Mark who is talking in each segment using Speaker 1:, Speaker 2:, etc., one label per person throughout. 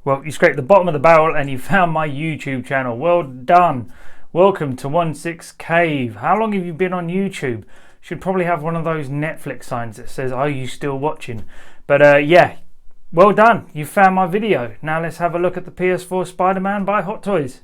Speaker 1: Well, you scraped the bottom of the barrel and you found my YouTube channel. Well done. Welcome to 16 Cave. How long have you been on YouTube? Should probably have one of those Netflix signs that says, are you still watching? But yeah, well done. You found my video. Now let's have a look at the PS4 Spider-Man by Hot Toys.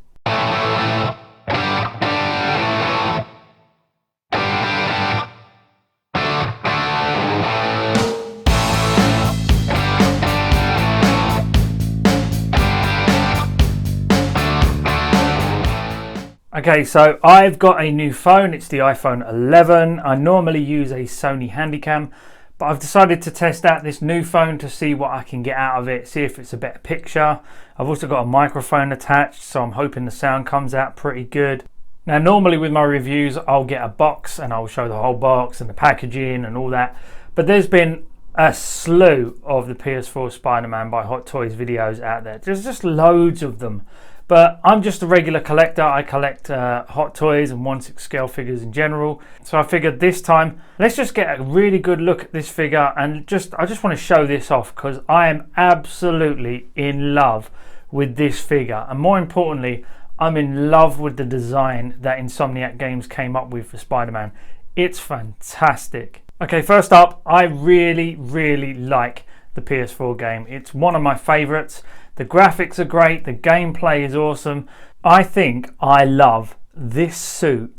Speaker 1: Okay, so I've got a new phone. It's the iPhone 11. I normally use a Sony Handycam, but I've decided to test out this new phone to see what I can get out of it, see if it's a better picture. I've also got a microphone attached, so I'm hoping the sound comes out pretty good. Now, normally with my reviews, I'll get a box and I'll show the whole box and the packaging and all that. But there's been a slew of the PS4 Spider-Man by Hot Toys videos out there. There's just loads of them. But I'm just a regular collector. I collect Hot Toys and 1/6 scale figures in general. So I figured this time, let's just get a really good look at this figure. And I just want to show this off because I am absolutely in love with this figure. And more importantly, I'm in love with the design that Insomniac Games came up with for Spider-Man. It's fantastic. Okay, first up, I really like the PS4 game. It's one of my favorites. The graphics are great, the gameplay is awesome. I think I love this suit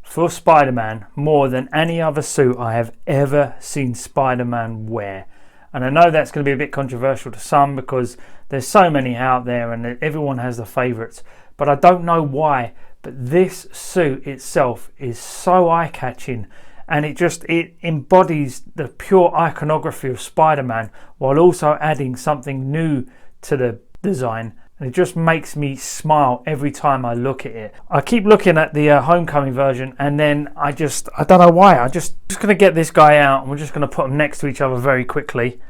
Speaker 1: for Spider-Man more than any other suit I have ever seen Spider-Man wear. And I know that's going to be a bit controversial to some because there's so many out there and everyone has their favourites. But I don't know why, but this suit itself is so eye-catching. And it embodies the pure iconography of Spider-Man while also adding something new to the design, and it just makes me smile every time I look at it. I keep looking at the Homecoming version, and then I don't know why, I'm just going to get this guy out and we're just going to put them next to each other very quickly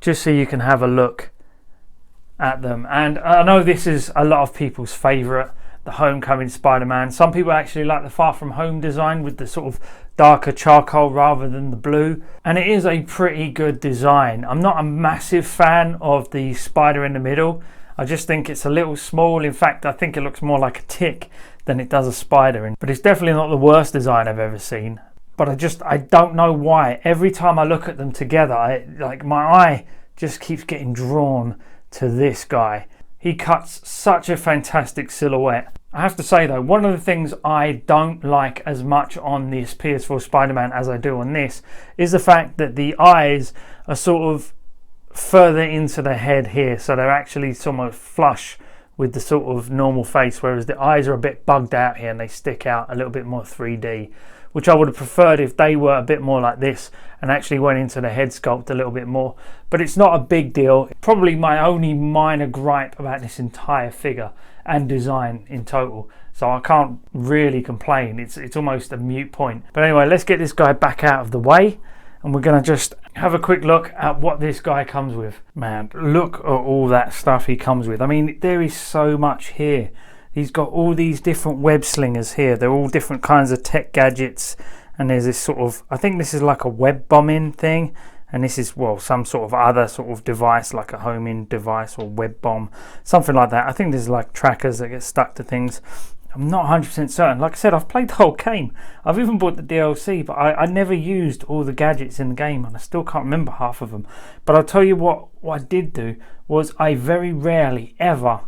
Speaker 1: just so you can have a look at them. And I know this is a lot of people's favourite, the Homecoming Spider-Man. Some people actually like the Far From Home design with the sort of darker charcoal rather than the blue, and it is a pretty good design. I'm not a massive fan of the spider in the middle. I just think it's a little small. In fact, I think it looks more like a tick than it does a spider, but it's definitely not the worst design I've ever seen. But I don't know why every time I look at them together, my eye just keeps getting drawn to this guy. He cuts such a fantastic silhouette. I have to say though, one of the things I don't like as much on this PS4 Spider-Man as I do on this is the fact that the eyes are sort of further into the head here, so they're actually somewhat flush with the sort of normal face, whereas the eyes are a bit bugged out here and they stick out a little bit more 3D, which I would have preferred if they were a bit more like this and actually went into the head sculpt a little bit more. But it's not a big deal. Probably my only minor gripe about this entire figure and design in total, so I can't really complain. It's almost a moot point. But anyway, let's get this guy back out of the way and we're going to just have a quick look at what this guy comes with. Man, look at all that stuff he comes with. I mean, there is so much here. He's got all these different web slingers here. They're all different kinds of tech gadgets, and there's this sort of, I think this is like a web bombing thing, and this is, well, some sort of other sort of device, like a homing device or web bomb, something like that. I think there's like trackers that get stuck to things. I'm not 100% certain. Like I said, I've played the whole game. I've even bought the DLC, but I never used all the gadgets in the game, and I still can't remember half of them. But I'll tell you what I did do was I very rarely ever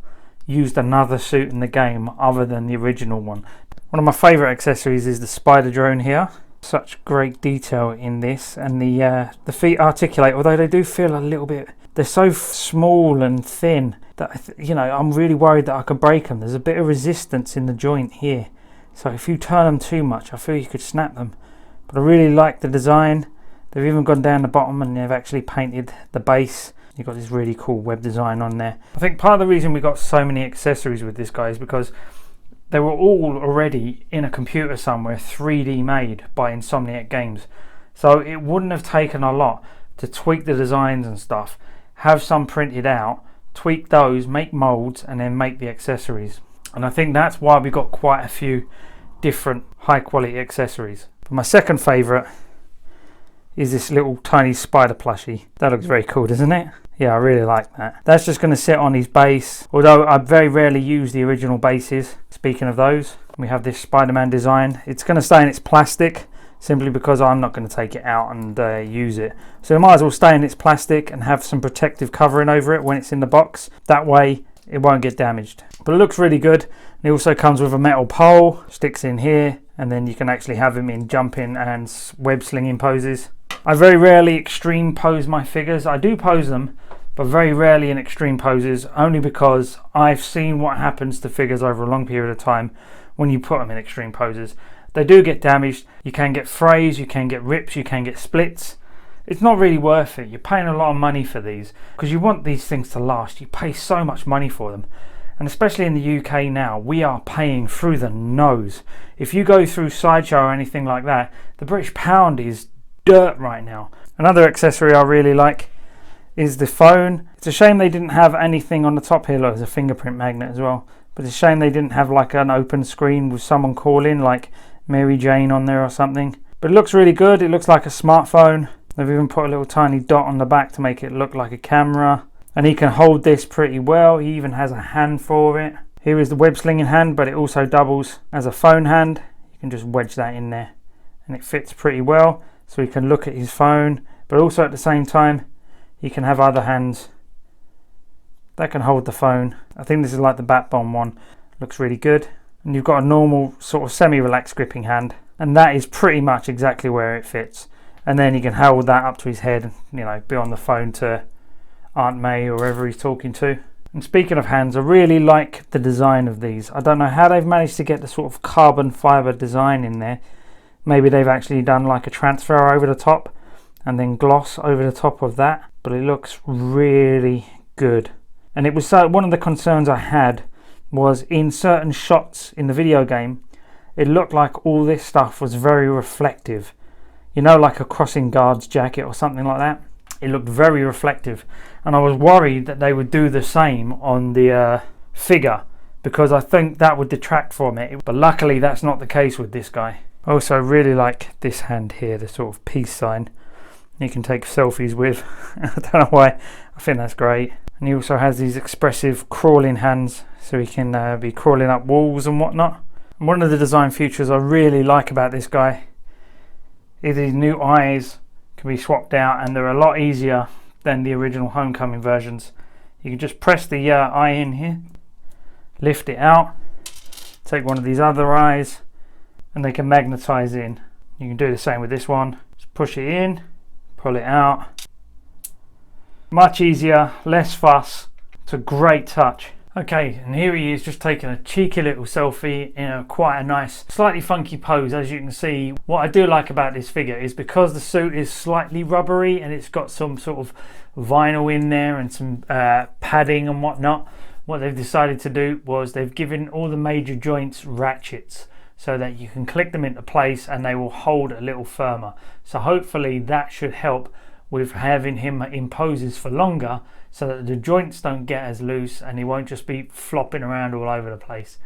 Speaker 1: used another suit in the game other than the original one. One of my favourite accessories is the spider drone here. Such great detail in this, and the feet articulate, although they do feel a little bit, they're so small and thin that, you know, I'm really worried that I could break them. There's a bit of resistance in the joint here, so if you turn them too much I feel you could snap them. But I really like the design. They've even gone down the bottom and they've actually painted the base. You've got this really cool web design on there. I think part of the reason we got so many accessories with this guy is because they were all already in a computer somewhere 3D made by Insomniac Games. So it wouldn't have taken a lot to tweak the designs and stuff, have some printed out, tweak those, make molds, and then make the accessories. And I think that's why we got quite a few different high quality accessories. But my second favourite is this little tiny spider plushie. That looks very cool, doesn't it? Yeah, I really like that. That's just going to sit on his base, although I very rarely use the original bases. Speaking of those, we have this Spider-Man design. It's going to stay in its plastic simply because I'm not going to take it out and use it. So it might as well stay in its plastic and have some protective covering over it when it's in the box. That way it won't get damaged. But it looks really good. And it also comes with a metal pole, sticks in here, and then you can actually have him in jumping and web slinging poses. I very rarely extreme pose my figures. I do pose them, but very rarely in extreme poses, only because I've seen what happens to figures over a long period of time when you put them in extreme poses. They do get damaged. You can get frays, you can get rips, you can get splits. It's not really worth it. You're paying a lot of money for these because you want these things to last. You pay so much money for them. And especially in the UK now, we are paying through the nose. If you go through Sideshow or anything like that, the British pound is dirt right now. Another accessory I really like is the phone. It's a shame they didn't have anything on the top here. Look, there's a fingerprint magnet as well. But it's a shame they didn't have like an open screen with someone calling, like Mary Jane on there or something. But it looks really good. It looks like a smartphone. They've even put a little tiny dot on the back to make it look like a camera. And he can hold this pretty well. He even has a hand for it. Here is the web slinging hand, but it also doubles as a phone hand. You can just wedge that in there and it fits pretty well. So he can look at his phone, but also at the same time, he can have other hands that can hold the phone. I think this is like the Batbomb one. Looks really good. And you've got a normal sort of semi-relaxed gripping hand, and that is pretty much exactly where it fits. And then he can hold that up to his head, you know, be on the phone to Aunt May or whoever he's talking to. And speaking of hands, I really like the design of these. I don't know how they've managed to get the sort of carbon fiber design in there. Maybe they've actually done like a transfer over the top and then gloss over the top of that, but it looks really good. And it was one of the concerns I had was in certain shots in the video game, it looked like all this stuff was very reflective. You know, like a crossing guard's jacket or something like that. It looked very reflective, and I was worried that they would do the same on the figure, because I think that would detract from it. But luckily that's not the case with this guy. I also really like this hand here, the sort of peace sign you can take selfies with. I don't know why, I think that's great. And he also has these expressive crawling hands, so he can be crawling up walls and whatnot. And one of the design features I really like about this guy is his new eyes can be swapped out, and they're a lot easier than the original Homecoming versions. You can just press the eye in here, lift it out, take one of these other eyes, and they can magnetize in. You can do the same with this one. Just push it in, pull it out. Much easier, less fuss. It's a great touch. Okay, and here he is just taking a cheeky little selfie in quite a nice, slightly funky pose. As you can see, what I do like about this figure is because the suit is slightly rubbery and it's got some sort of vinyl in there and some padding and whatnot, what they've decided to do was they've given all the major joints ratchets so that you can click them into place and they will hold a little firmer. So hopefully that should help with having him in poses for longer, so that the joints don't get as loose and he won't just be flopping around all over the place.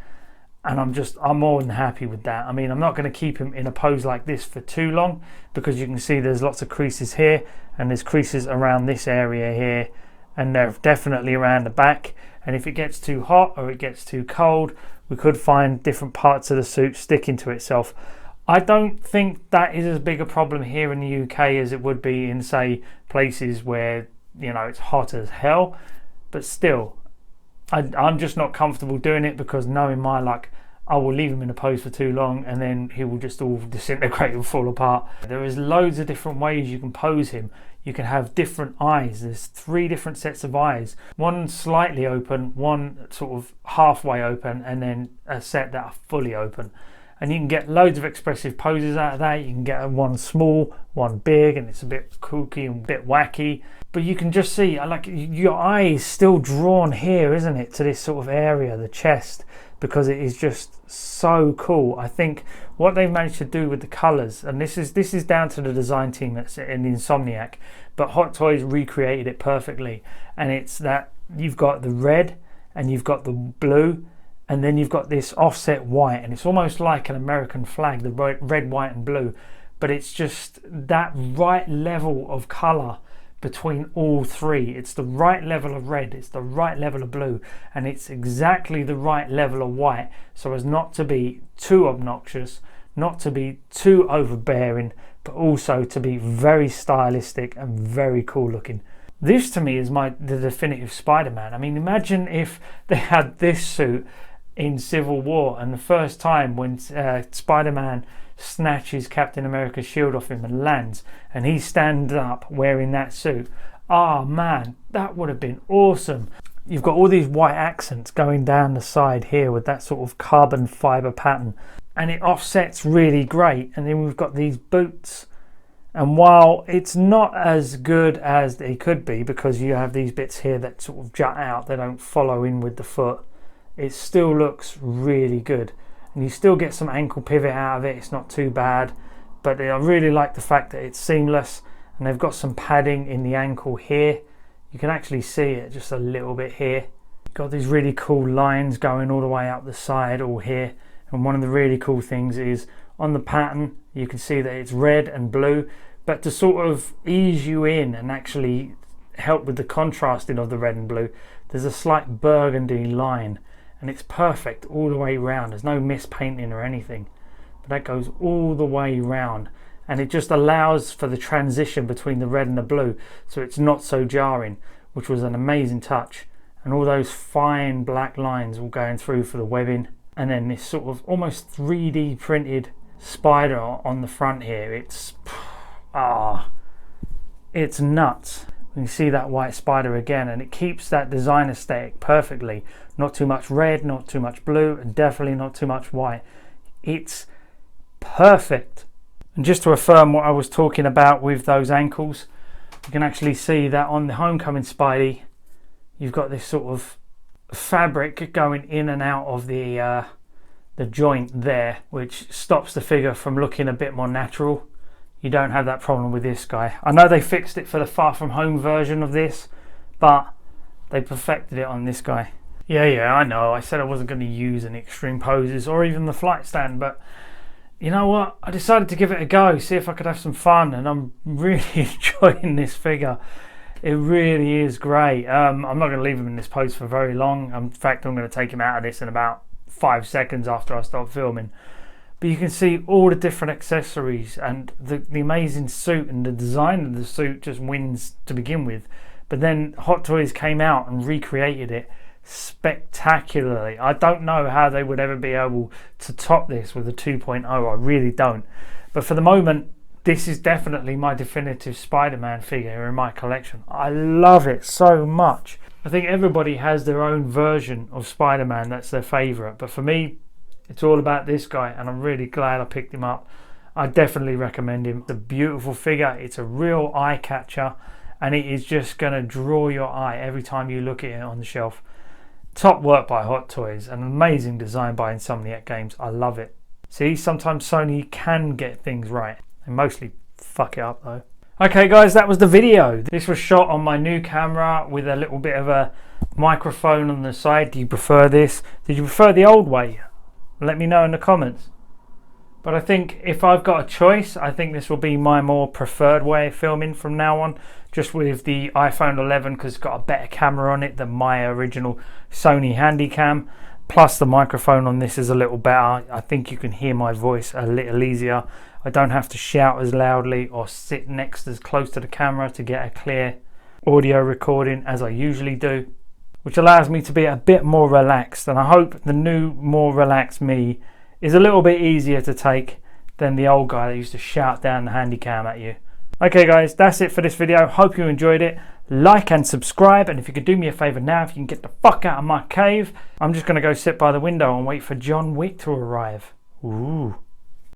Speaker 1: And I'm more than happy with that. I mean, I'm not going to keep him in a pose like this for too long, because you can see there's lots of creases here and there's creases around this area here, and they're definitely around the back. And if it gets too hot or it gets too cold, we could find different parts of the suit sticking to itself. I don't think that is as big a problem here in the UK as it would be in, say, places where, you know, it's hot as hell. But still, I'm just not comfortable doing it, because knowing my luck, I will leave him in a pose for too long and then he will just all disintegrate and fall apart. There is loads of different ways you can pose him. You can have different eyes. There's 3 different sets of eyes. One slightly open, one sort of halfway open, and then a set that are fully open. And you can get loads of expressive poses out of that. You can get one small, one big, and it's a bit kooky and a bit wacky. But you can just see, like, your eye is still drawn here, isn't it, to this sort of area, the chest, because it is just so cool. I think what they've managed to do with the colours, and this is down to the design team that's in Insomniac, but Hot Toys recreated it perfectly. And it's that you've got the red and you've got the blue, and then you've got this offset white, and it's almost like an American flag, the red, white and blue, but it's just that right level of colour between all three. It's the right level of red, it's the right level of blue, and it's exactly the right level of white, so as not to be too obnoxious, not to be too overbearing, but also to be very stylistic and very cool looking. This to me is the definitive Spider-Man. I mean, imagine if they had this suit in Civil War, and the first time when Spider-Man snatches Captain America's shield off him and lands, and he stands up wearing that suit. Oh man, that would have been awesome. You've got all these white accents going down the side here with that sort of carbon fiber pattern, and it offsets really great. And then we've got these boots, and while it's not as good as they could be because you have these bits here that sort of jut out, they don't follow in with the foot, it still looks really good. And you still get some ankle pivot out of it, it's not too bad, but I really like the fact that it's seamless, and they've got some padding in the ankle here. You can actually see it just a little bit here. You've got these really cool lines going all the way up the side, all here. And one of the really cool things is on the pattern, you can see that it's red and blue, but to sort of ease you in and actually help with the contrasting of the red and blue, there's a slight burgundy line. And it's perfect all the way around. There's no mispainting or anything, but that goes all the way around, and it just allows for the transition between the red and the blue, so it's not so jarring, which was an amazing touch. And all those fine black lines all going through for the webbing, and then this sort of almost 3D printed spider on the front here. It's it's nuts. You can see that white spider again, and it keeps that design aesthetic perfectly. Not too much red, not too much blue, and definitely not too much white. It's perfect. And just to affirm what I was talking about with those ankles, you can actually see that on the Homecoming Spidey, you've got this sort of fabric going in and out of the joint there, which stops the figure from looking a bit more natural. You don't have that problem with this guy. I know they fixed it for the Far From Home version of this, but they perfected it on this guy. Yeah, I know. I said I wasn't going to use any extreme poses or even the flight stand, but you know what? I decided to give it a go, see if I could have some fun, and I'm really enjoying this figure. It really is great. I'm not going to leave him in this pose for very long. In fact, I'm going to take him out of this in about 5 seconds after I start filming. But you can see all the different accessories, and the amazing suit, and the design of the suit just wins to begin with. But then Hot Toys came out and recreated it spectacularly. I don't know how they would ever be able to top this with a 2.0. I really don't. But for the moment, this is definitely my definitive Spider-Man figure in my collection. I love it so much. I think everybody has their own version of Spider-Man that's their favourite, but for me, it's all about this guy, and I'm really glad I picked him up. I definitely recommend him. It's a beautiful figure, it's a real eye catcher, and it is just going to draw your eye every time you look at it on the shelf. Top work by Hot Toys, an amazing design by Insomniac Games. I love it. See, sometimes Sony can get things right. They mostly fuck it up though. Okay guys, that was the video. This was shot on my new camera with a little bit of a microphone on the side. Do you prefer this? Did you prefer the old way? Let me know in the comments. But I think if I've got a choice, I think this will be my more preferred way of filming from now on, just with the iPhone 11, because it's got a better camera on it than my original Sony Handycam. Plus the microphone on this is a little better. I think you can hear my voice a little easier. I don't have to shout as loudly or sit next as close to the camera to get a clear audio recording as I usually do, which allows me to be a bit more relaxed. And I hope the new, more relaxed me is a little bit easier to take than the old guy that used to shout down the Handycam at you. Okay guys, that's it for this video. Hope you enjoyed it. Like and subscribe, and if you could do me a favour now, if you can get the fuck out of my cave, I'm just going to go sit by the window and wait for John Wick to arrive. Ooh.